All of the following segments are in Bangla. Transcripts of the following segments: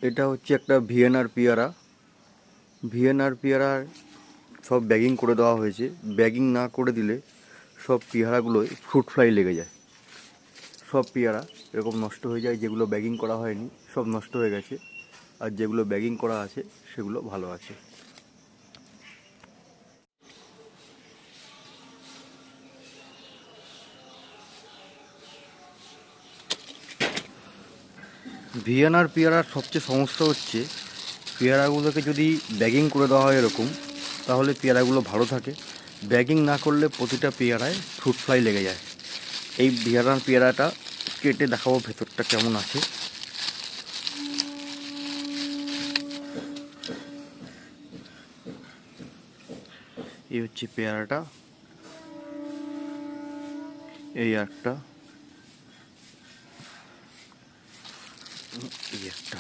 এটা হচ্ছে একটা ভিএনআর পেয়ারা। ভিএনআর পেয়ারার সব ব্যাগিং করে দেওয়া হয়েছে। ব্যাগিং না করে দিলে সব পেয়ারাগুলোয় ফ্রুট ফ্লাই লেগে যায়। সব পেয়ারা এরকম নষ্ট হয়ে যায়, যেগুলো ব্যাগিং করা হয়নি সব নষ্ট হয়ে গেছে, আর যেগুলো ব্যাগিং করা আছে সেগুলো ভালো আছে। ভিএনআর পেয়ারার সবচেয়ে সমস্যা হচ্ছে পেয়ারাগুলোকে যদি ব্যাগিং করে দেওয়া হয় এরকম, তাহলে পেয়ারাগুলো ভালো থাকে। ব্যাগিং না করলে প্রতিটা পেয়ারায় ফ্রুট ফ্লাই লেগে যায়। এই ভিএনআর পেয়ারাটা কেটে দেখাবো ভেতরটা কেমন আছে। এই হচ্ছে পেয়ারাটা, এই একটা, এই একটা।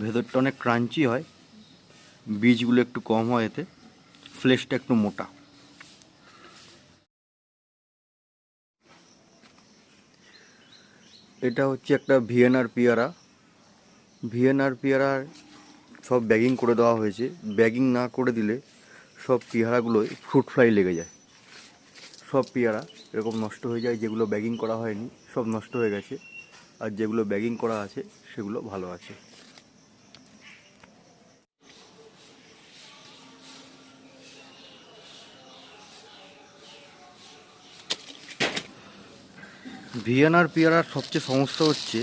ভেতরটা অনেক ক্রাঞ্চি হয়, বীজগুলো একটু কম হয়, এতে ফ্লেশটা একটু মোটা। এটা হচ্ছে একটা ভিএনআর পেয়ারা। ভিএনআর পেয়ারার সব ব্যাগিং করে দেওয়া হয়েছে। ব্যাগিং না করে দিলে সব পেয়ারাগুলোয় ফ্রুট ফ্লাই লেগে যায়। সব পেয়ারা এরকম নষ্ট হয়ে যায়, যেগুলো ব্যাগিং করা হয়নি সব নষ্ট হয়ে গেছে, আর যেগুলো ব্যাগিং করা আছে সেগুলো ভালো আছে। ভিএনআর পেয়ারার সবচেয়ে সমস্যা হচ্ছে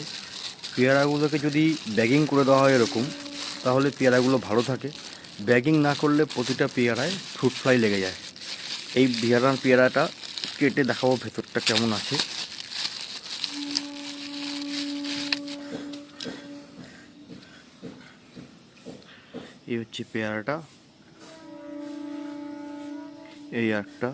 পেয়ারাগুলোকে যদি ব্যাগিং করে দেওয়া হয় এরকম, তাহলে পেয়ারাগুলো ভালো থাকে। ব্যাগিং না করলে প্রতিটা পেয়ারায় ফ্রুট ফ্লাই লেগে যায়। এই ভিএনআর পেয়ারাটা কেটে দেখাবো ভেতরটা কেমন আছে। এই হচ্ছে পেয়ারাটা, এই একটা।